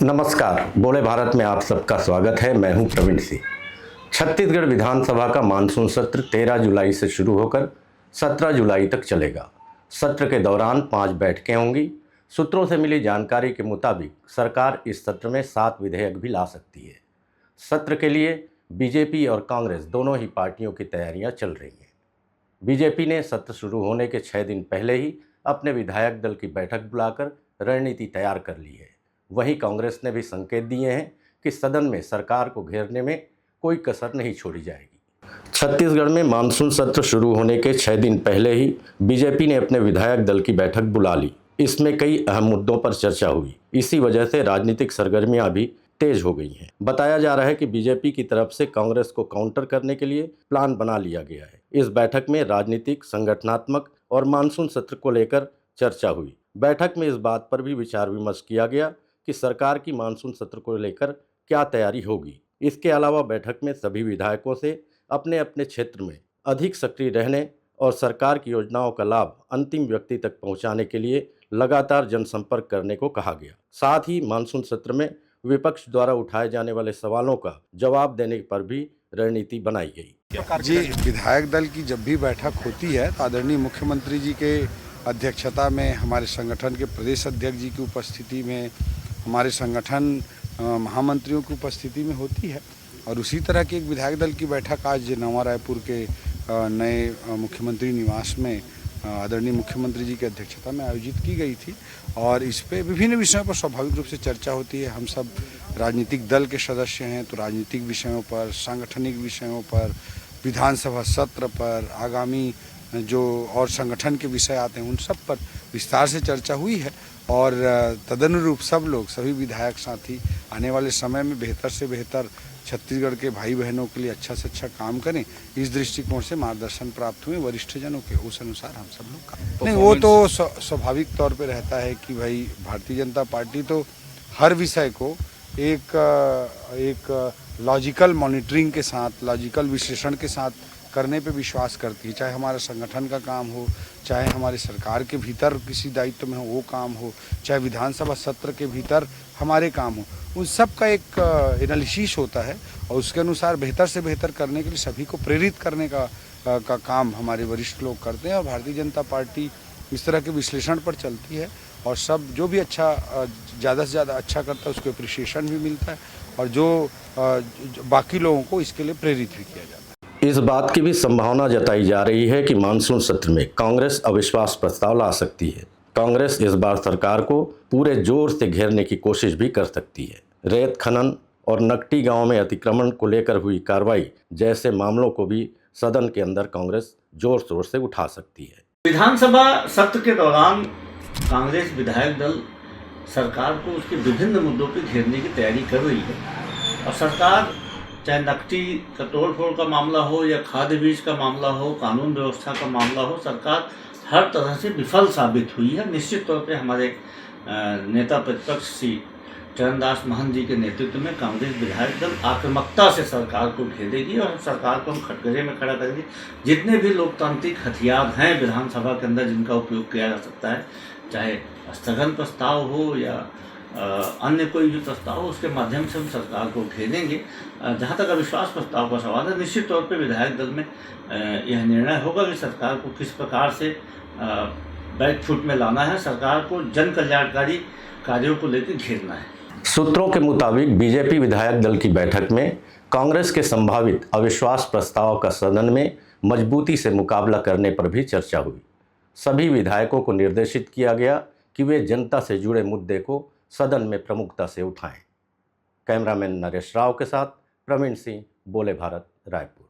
नमस्कार, बोले भारत में आप सबका स्वागत है। मैं हूं प्रवीण सिंह। छत्तीसगढ़ विधानसभा का मानसून सत्र 13 जुलाई से शुरू होकर 17 जुलाई तक चलेगा। सत्र के दौरान 5 बैठकें होंगी। सूत्रों से मिली जानकारी के मुताबिक सरकार इस सत्र में 7 विधेयक भी ला सकती है। सत्र के लिए बीजेपी और कांग्रेस दोनों ही पार्टियों की तैयारियां चल रही हैं। बीजेपी ने सत्र शुरू होने के 6 दिन पहले ही अपने विधायक दल की बैठक बुलाकर रणनीति तैयार कर ली है। वहीं कांग्रेस ने भी संकेत दिए हैं कि सदन में सरकार को घेरने में कोई कसर नहीं छोड़ी जाएगी। छत्तीसगढ़ में मानसून सत्र शुरू होने के 6 दिन पहले ही बीजेपी ने अपने विधायक दल की बैठक बुला ली। इसमें कई अहम मुद्दों पर चर्चा हुई। इसी वजह से राजनीतिक सरगर्मियां भी तेज हो गई हैं। बताया जा रहा है कि बीजेपी की तरफ से कांग्रेस को काउंटर करने के लिए प्लान बना लिया गया है। इस बैठक में राजनीतिक, संगठनात्मक और मानसून सत्र को लेकर चर्चा हुई। बैठक में इस बात पर भी विचार विमर्श किया गया कि सरकार की मानसून सत्र को लेकर क्या तैयारी होगी। इसके अलावा बैठक में सभी विधायकों से अपने अपने क्षेत्र में अधिक सक्रिय रहने और सरकार की योजनाओं का लाभ अंतिम व्यक्ति तक पहुंचाने के लिए लगातार जनसंपर्क करने को कहा गया। साथ ही मानसून सत्र में विपक्ष द्वारा उठाए जाने वाले सवालों का जवाब देने पर भी रणनीति बनाई गई। जी, विधायक दल की जब भी बैठक होती है तो आदरणीय मुख्यमंत्री जी के अध्यक्षता में, हमारे संगठन के प्रदेश अध्यक्ष जी की उपस्थिति में, हमारे संगठन महामंत्रियों की उपस्थिति में होती है। और उसी तरह की एक विधायक दल की बैठक आज नवा रायपुर के नए मुख्यमंत्री निवास में आदरणीय मुख्यमंत्री जी की अध्यक्षता में आयोजित की गई थी। और इस पे विभिन्न विषयों पर स्वाभाविक रूप से चर्चा होती है। हम सब राजनीतिक दल के सदस्य हैं तो राजनीतिक विषयों पर, सांगठनिक विषयों पर, विधानसभा सत्र पर, आगामी जो और संगठन के विषय आते हैं उन सब पर विस्तार से चर्चा हुई है। और तदनुरूप सब लोग, सभी विधायक साथी आने वाले समय में बेहतर से बेहतर छत्तीसगढ़ के भाई बहनों के लिए अच्छा से अच्छा काम करें, इस दृष्टिकोण से मार्गदर्शन प्राप्त हुए वरिष्ठ जनों के। उस अनुसार हम सब लोग काम नहीं, वो तो स्वाभाविक तौर पे रहता है कि भाई भारतीय जनता पार्टी तो हर विषय को एक लॉजिकल मॉनिटरिंग के साथ, लॉजिकल विश्लेषण के साथ करने पे विश्वास करती है। चाहे हमारे संगठन का काम हो, चाहे हमारे सरकार के भीतर किसी दायित्व में हो वो काम हो, चाहे विधानसभा सत्र के भीतर हमारे काम हो, उन सब का एक एनालिसिस होता है और उसके अनुसार बेहतर से बेहतर करने के लिए सभी को प्रेरित करने का काम हमारे वरिष्ठ लोग करते हैं। और भारतीय जनता पार्टी इस तरह के विश्लेषण पर चलती है और सब जो भी अच्छा, ज़्यादा से ज़्यादा अच्छा करता है उसको अप्रिसिएशन भी मिलता है और जो बाकी लोगों को इसके लिए प्रेरित भी किया जाता है। इस बात की भी संभावना जताई जा रही है कि मानसून सत्र में कांग्रेस अविश्वास प्रस्ताव ला सकती है। कांग्रेस इस बार सरकार को पूरे जोर से घेरने की कोशिश भी कर सकती है। रेत खनन और नकटी गांव में अतिक्रमण को लेकर हुई कार्रवाई जैसे मामलों को भी सदन के अंदर कांग्रेस जोर शोर से उठा सकती है। विधानसभा सत्र के दौरान कांग्रेस विधायक दल सरकार को उसके विभिन्न मुद्दों पर घेरने की तैयारी कर रही है। और सरकार चाहे नकटी का तोड़फोड़ का मामला हो या खाद्य बीज का मामला हो, कानून व्यवस्था का मामला हो, सरकार हर तरह से विफल साबित हुई है। निश्चित तौर पे हमारे नेता प्रतिपक्ष श्री चरणदास महंत जी के नेतृत्व में कांग्रेस विधायक दल आक्रामकता से सरकार को घेरेगी और सरकार को हम खटकरे में खड़ा करेंगे। जितने भी लोकतांत्रिक हथियार हैं विधानसभा के अंदर जिनका उपयोग किया जा सकता है, चाहे स्थगन प्रस्ताव हो या अन्य कोई भी प्रस्ताव हो, उसके माध्यम से हम सरकार को घेरेंगे। जहाँ तक अविश्वास प्रस्ताव का सवाल है, निश्चित तौर पे विधायक दल में यह निर्णय होगा कि सरकार को किस प्रकार से बैक फुट में लाना है, सरकार को जन कल्याणकारी कार्यों को लेकर घेरना है। सूत्रों के मुताबिक बीजेपी विधायक दल की बैठक में कांग्रेस के संभावित अविश्वास प्रस्ताव का सदन में मजबूती से मुकाबला करने पर भी चर्चा हुई। सभी विधायकों को निर्देशित किया गया कि वे जनता से जुड़े मुद्दे को सदन में प्रमुखता से उठाएं। कैमरामैन नरेश राव के साथ प्रवीण सिंह, बोले भारत, रायपुर।